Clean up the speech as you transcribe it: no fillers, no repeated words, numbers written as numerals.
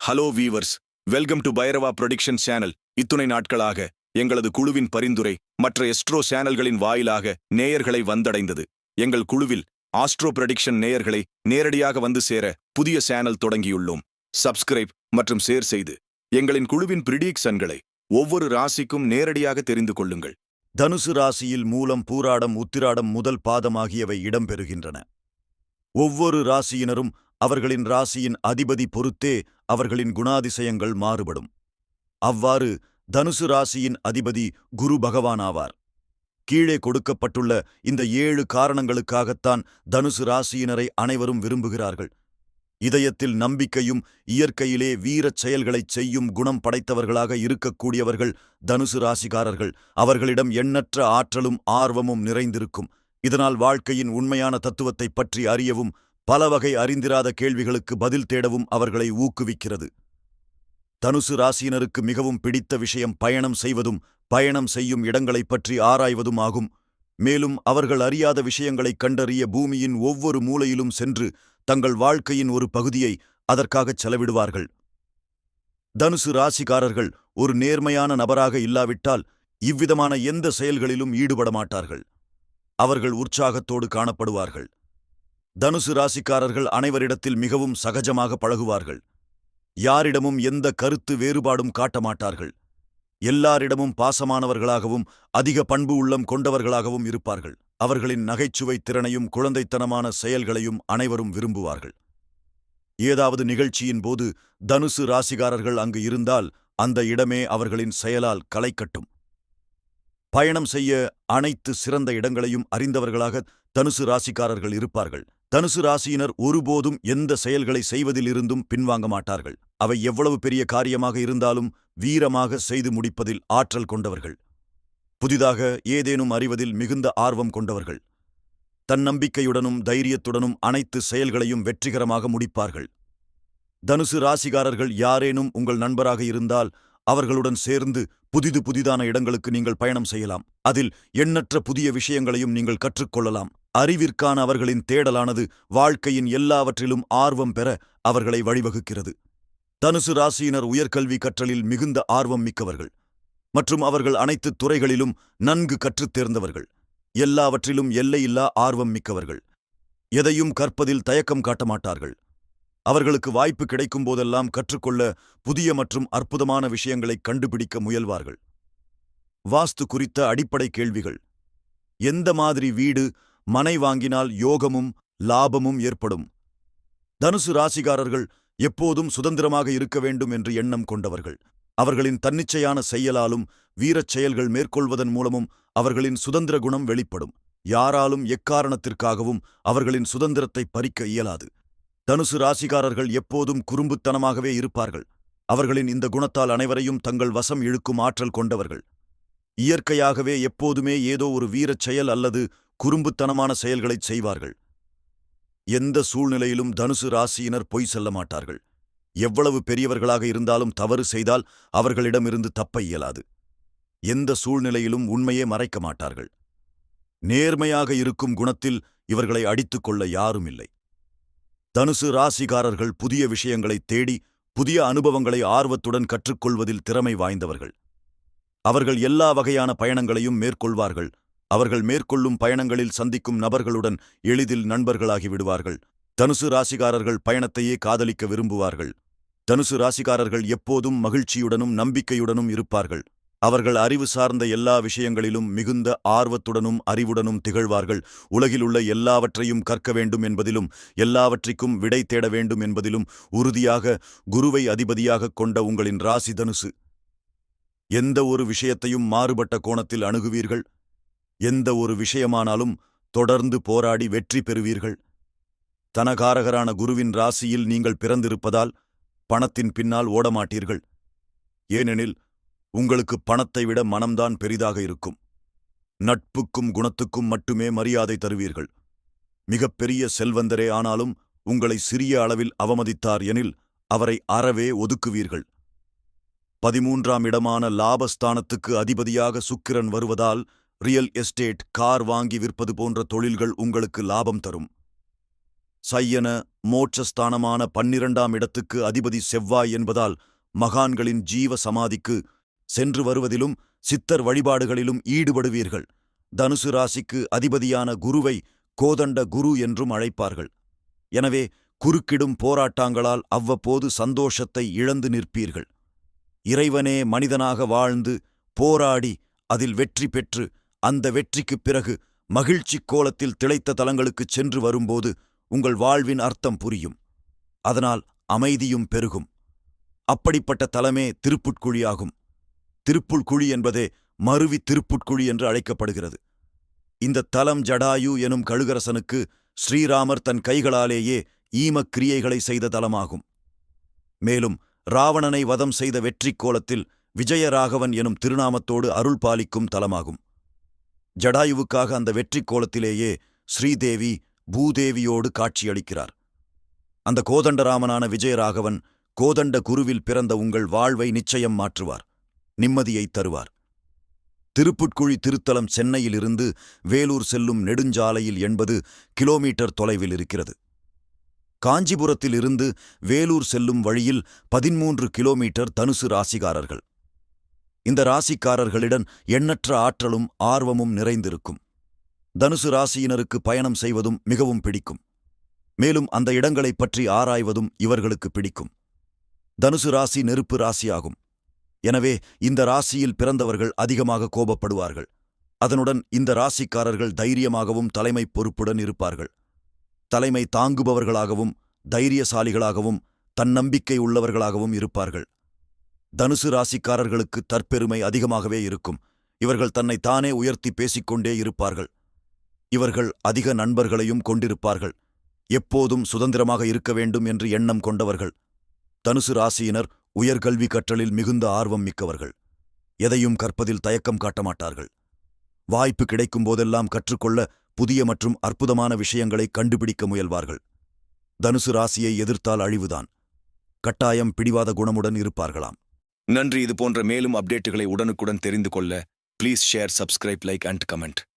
Hello viewers, welcome to Bhairava production channel. இத்துணை நாட்களாக எங்களது குழுவின் பரிந்துரை மற்ற எஸ்ட்ரோ சேனல்களின் வாயிலாக நேயர்களை வந்தடைந்தது. எங்கள் குழுவில் ஆஸ்ட்ரோ ப்ரொடிக்ஷன் நேயர்களை நேரடியாக வந்து சேர புதிய சேனல் தொடங்கியுள்ளோம். சப்ஸ்கிரைப் மற்றும் ஷேர் செய்து எங்களின் குழுவின் பிரிடிக்ஷன்களை ஒவ்வொரு ராசிக்கும் நேரடியாக தெரிந்து கொள்ளுங்கள். தனுசு ராசியில் மூலம், பூராடம், உத்திராடம் முதல் பாதம் ஆகியவை இடம்பெறுகின்றன. ஒவ்வொரு ராசியினரும் அவர்களின் ராசியின் அதிபதி பொறுத்தே அவர்களின் குணாதிசயங்கள் மாறுபடும். அவ்வாறு தனுசு ராசியின் அதிபதி குரு பகவான் ஆவார். கீழே கொடுக்கப்பட்டுள்ள இந்த 7 காரணங்களுக்காகத்தான் தனுசு ராசியினரை அனைவரும் விரும்புகிறார்கள். இதயத்தில் நம்பிக்கையும் இயற்கையிலே வீரச் செயல்களைச் செய்யும் குணம் படைத்தவர்களாக இருக்கக்கூடியவர்கள் தனுசு ராசிக்காரர்கள். அவர்களிடம் எண்ணற்ற ஆற்றலும் ஆர்வமும் நிறைந்திருக்கும். இதனால் வாழ்க்கையின் உண்மையான தத்துவத்தைப் பற்றி அறியவும் பலவகை அறிந்திராத கேள்விகளுக்கு பதில் தேடவும் அவர்களை ஊக்குவிக்கிறது. தனுசு ராசியினருக்கு மிகவும் பிடித்த விஷயம் பயணம் செய்வதும் பயணம் செய்யும் இடங்களைப் பற்றி ஆராய்வதும் ஆகும். மேலும் அவர்கள் அறியாத விஷயங்களைக் கண்டறிய பூமியின் ஒவ்வொரு மூலையிலும் சென்று தங்கள் வாழ்க்கையின் ஒரு பகுதியை அதற்காகச் செலவிடுவார்கள். தனுசு ராசிக்காரர்கள் ஒரு நேர்மையான நபராக இல்லாவிட்டால் இவ்விதமான எந்த செயல்களிலும் ஈடுபட மாட்டார்கள். அவர்கள் உற்சாகத்தோடு காணப்படுவார்கள். தனுசு ராசிக்காரர்கள் அனைவரிடத்தில் மிகவும் சகஜமாக பழகுவார்கள். யாரிடமும் எந்த கருத்து வேறுபாடும் காட்ட மாட்டார்கள். எல்லாரிடமும் பாசமானவர்களாகவும் அதிக பண்பு உள்ளம் கொண்டவர்களாகவும் இருப்பார்கள். அவர்களின் நகைச்சுவை திறனையும் குழந்தைத்தனமான செயல்களையும் அனைவரும் விரும்புவார்கள். ஏதாவது நிகழ்ச்சியின் போது தனுசு ராசிக்காரர்கள் அங்கு இருந்தால் அந்த இடமே அவர்களின் செயலால் களைக்கட்டும். பயணம் செய்ய அனைத்து சிறந்த இடங்களையும் அறிந்தவர்களாக தனுசு ராசிக்காரர்கள் இருப்பார்கள். தனுசு ராசியினர் ஒருபோதும் எந்த செயல்களை செய்வதிலிருந்தும் பின்வாங்க மாட்டார்கள். அவை எவ்வளவு பெரிய காரியமாக இருந்தாலும் வீரமாக செய்து முடிப்பதில் ஆற்றல் கொண்டவர்கள். புதிதாக ஏதேனும் அறிவதில் மிகுந்த ஆர்வம் கொண்டவர்கள். தன்னம்பிக்கையுடனும் தைரியத்துடனும் அனைத்து செயல்களையும் வெற்றிகரமாக முடிப்பார்கள். தனுசு ராசிக்காரர்கள் யாரேனும் உங்கள் நண்பராக இருந்தால் அவர்களுடன் சேர்ந்து புதிதான இடங்களுக்கு நீங்கள் பயணம் செய்யலாம். அதில் எண்ணற்ற புதிய விஷயங்களையும் நீங்கள் கற்றுக்கொள்ளலாம். அறிவிற்கான அவர்களின் தேடலானது வாழ்க்கையின் எல்லாவற்றிலும் ஆர்வம் பெற அவர்களை வழிவகுக்கிறது. தனுசு ராசியினர் உயர்கல்வி கற்றலில் மிகுந்த ஆர்வம் மிக்கவர்கள் மற்றும் அவர்கள் அனைத்து துறைகளிலும் நன்கு கற்றுத் தேர்ந்தவர்கள். எல்லாவற்றிலும் எல்லையில்லா ஆர்வம் மிக்கவர்கள். எதையும் கற்பதில் தயக்கம் காட்ட மாட்டார்கள். அவர்களுக்கு வாய்ப்பு கிடைக்கும் போதெல்லாம் கற்றுக்கொள்ள புதிய மற்றும் அற்புதமான விஷயங்களை கண்டுபிடிக்க முயல்வார்கள். வாஸ்து குறித்த அடிப்படை கேள்விகள். எந்த மாதிரி வீடு மனை வாங்கினால் யோகமும் லாபமும் ஏற்படும்? தனுசு ராசிக்காரர்கள் எப்போதும் சுதந்திரமாக இருக்க வேண்டும் என்று எண்ணம் கொண்டவர்கள். அவர்களின் தன்னிச்சையான செயலாலும் வீரச் செயல்கள் மேற்கொள்வதன் மூலமும் அவர்களின் சுதந்திர குணம் வெளிப்படும். யாராலும் எக்காரணத்திற்காகவும் அவர்களின் சுதந்திரத்தை பறிக்க இயலாது. தனுசு ராசிக்காரர்கள் எப்போதும் குறும்புத்தனமாகவே இருப்பார்கள். அவர்களின் இந்த குணத்தால் அனைவரையும் தங்கள் வசம் இழுக்கும் ஆற்றல் கொண்டவர்கள். இயற்கையாகவே எப்போதுமே ஏதோ ஒரு வீரச் செயல் அல்லது குறும்புத்தனமான செயல்களைச் செய்வார்கள். எந்த சூழ்நிலையிலும் தனுசு ராசியினர் பொய் சொல்ல மாட்டார்கள். எவ்வளவு பெரியவர்களாக இருந்தாலும் தவறு செய்தால் அவர்களிடமிருந்து தப்ப இயலாது. எந்த சூழ்நிலையிலும் உண்மையே மறைக்க மாட்டார்கள். நேர்மையாக இருக்கும் குணத்தில் இவர்களை அடித்துக்கொள்ள யாரும் இல்லை. தனுசு ராசிக்காரர்கள் புதிய விஷயங்களை தேடி புதிய அனுபவங்களை ஆர்வத்துடன் கற்றுக்கொள்வதில் திறமை வாய்ந்தவர்கள். அவர்கள் எல்லா வகையான பயணங்களையும் மேற்கொள்வார்கள். அவர்கள் மேற்கொள்ளும் பயணங்களில் சந்திக்கும் நபர்களுடன் எளிதில் நண்பர்களாகி விடுவார்கள். தனுசு ராசிக்காரர்கள் பயணத்தையே காதலிக்க விரும்புவார்கள். தனுசு ராசிக்காரர்கள் எப்போதும் மகிழ்ச்சியுடனும் நம்பிக்கையுடனும் இருப்பார்கள். அவர்கள் அறிவு சார்ந்த எல்லா விஷயங்களிலும் மிகுந்த ஆர்வத்துடனும் அறிவுடனும் திகழ்வார்கள். உலகிலுள்ள எல்லாவற்றையும் கற்க வேண்டும் என்பதிலும் எல்லாவற்றிற்கும் விடை தேட வேண்டும் என்பதிலும் உறுதியாக குருவை அதிபதியாக கொண்ட உங்களின் ராசி தனுசு. எந்த ஒரு விஷயத்தையும் மாறுபட்ட கோணத்தில் அணுகுவீர்கள். எந்த ஒரு விஷயமானாலும் தொடர்ந்து போராடி வெற்றி பெறுவீர்கள். தனகாரகரான குருவின் ராசியில் நீங்கள் பிறந்திருப்பதால் பணத்தின் பின்னால் ஓடமாட்டீர்கள். ஏனெனில் உங்களுக்கு பணத்தை விட மனம்தான் பெரிதாக இருக்கும். நட்புக்கும் குணத்துக்கும் மட்டுமே மரியாதை தருவீர்கள். மிகப்பெரிய செல்வந்தரே ஆனாலும் உங்களை சிறிய அளவில் அவமதித்தார் எனில் அவரை அறவே ஒதுக்குவீர்கள். 13ஆம் இடமான லாபஸ்தானத்துக்கு அதிபதியாக சுக்கிரன் வருவதால் ரியல் எஸ்டேட், கார் வாங்கி விற்பது போன்ற தொழில்கள் உங்களுக்கு லாபம் தரும். சையன மோட்சஸ்தானமான 12ஆம் இடத்துக்கு அதிபதி செவ்வாய் என்பதால் மகான்களின் ஜீவ சமாதிக்கு சென்று வருவதிலும் சித்தர் வழிபாடுகளிலும் ஈடுபடுவீர்கள். தனுசு ராசிக்கு அதிபதியான குருவை கோதண்ட குரு என்றும் அழைப்பார்கள். எனவே குறுக்கிடும் போராட்டங்களால் அவ்வப்போது சந்தோஷத்தை இழந்து நிற்பீர்கள். இறைவனே மனிதனாக வாழ்ந்து போராடி அதில் வெற்றி பெற்று அந்த வெற்றிக்குப் பிறகு மகிழ்ச்சிக் கோலத்தில் திளைத்த தலங்களுக்குச் சென்று வரும்போது உங்கள் வாழ்வின் அர்த்தம் புரியும். அதனால் அமைதியும் பெருகும். அப்படிப்பட்ட தலமே திருப்புட்குழியாகும். திருப்புட்குழி என்பதே மருவி திருப்புட்குழி என்று அழைக்கப்படுகிறது. இந்த தலம் ஜடாயு எனும் கழுகரசனுக்கு ஸ்ரீராமர் தன் கைகளாலேயே ஈமக் கிரியைகளை செய்த தலமாகும். மேலும் ராவணனை வதம் செய்த வெற்றிக் கோலத்தில் விஜயராகவன் எனும் திருநாமத்தோடு அருள் பாலிக்கும் தலமாகும். ஜடாயுவுக்காக அந்த வெற்றிக் கோலத்திலேயே ஸ்ரீதேவி பூதேவியோடு காட்சியளிக்கிறார். அந்த கோதண்டராமனான விஜயராகவன் கோதண்ட குருவில் பிறந்த உங்கள் வாழ்வை நிச்சயம் மாற்றுவார், நிம்மதியைத் தருவார். திருப்புட்குழி திருத்தலம் சென்னையிலிருந்து வேலூர் செல்லும் நெடுஞ்சாலையில் 80 கிலோமீட்டர் தொலைவில் இருக்கிறது. காஞ்சிபுரத்திலிருந்து வேலூர் செல்லும் வழியில் 13 கிலோமீட்டர். தனுசு ராசிக்காரர்கள். இந்த ராசிக்காரர்களிடம் எண்ணற்ற ஆற்றலும் ஆர்வமும் நிறைந்திருக்கும். தனுசு ராசியினருக்கு பயணம் செய்வதும் மிகவும் பிடிக்கும். மேலும் அந்த இடங்களைப் பற்றி ஆராய்வதும் இவர்களுக்கு பிடிக்கும். தனுசு ராசி நெருப்பு ராசியாகும். எனவே இந்த ராசியில் பிறந்தவர்கள் அதிகமாக கோபப்படுவார்கள். அதனுடன் இந்த ராசிக்காரர்கள் தைரியமாகவும் தலைமை பொறுப்புடன் இருப்பார்கள். தலைமை தாங்குபவர்களாகவும் தைரியசாலிகளாகவும் தன்னம்பிக்கை உள்ளவர்களாகவும் இருப்பார்கள். தனுசு ராசிக்காரர்களுக்கு தற்பெருமை அதிகமாகவே இருக்கும். இவர்கள் தன்னை தானே உயர்த்தி பேசிக்கொண்டே இருப்பார்கள். இவர்கள் அதிக நண்பர்களையும் கொண்டிருப்பார்கள். எப்போதும் சுதந்திரமாக இருக்க வேண்டும் என்று எண்ணம் கொண்டவர்கள். தனுசு ராசியினர் உயர்கல்வி கற்றலில் மிகுந்த ஆர்வம் மிக்கவர்கள். எதையும் கற்பதில் தயக்கம் காட்டமாட்டார்கள். வாய்ப்பு கிடைக்கும் போதெல்லாம் கற்றுக்கொள்ள புதிய மற்றும் அற்புதமான விஷயங்களை கண்டுபிடிக்க முயல்வார்கள். தனுசு ராசியை எதிர்த்தால் அழிவுதான். கட்டாயம் பிடிவாத குணமுடன் இருப்பார்களாம். நன்றி. இது போன்ற மேலும் அப்டேட்டுகளை உடனுக்குடன் தெரிந்து கொள்ள please share, subscribe, like and comment.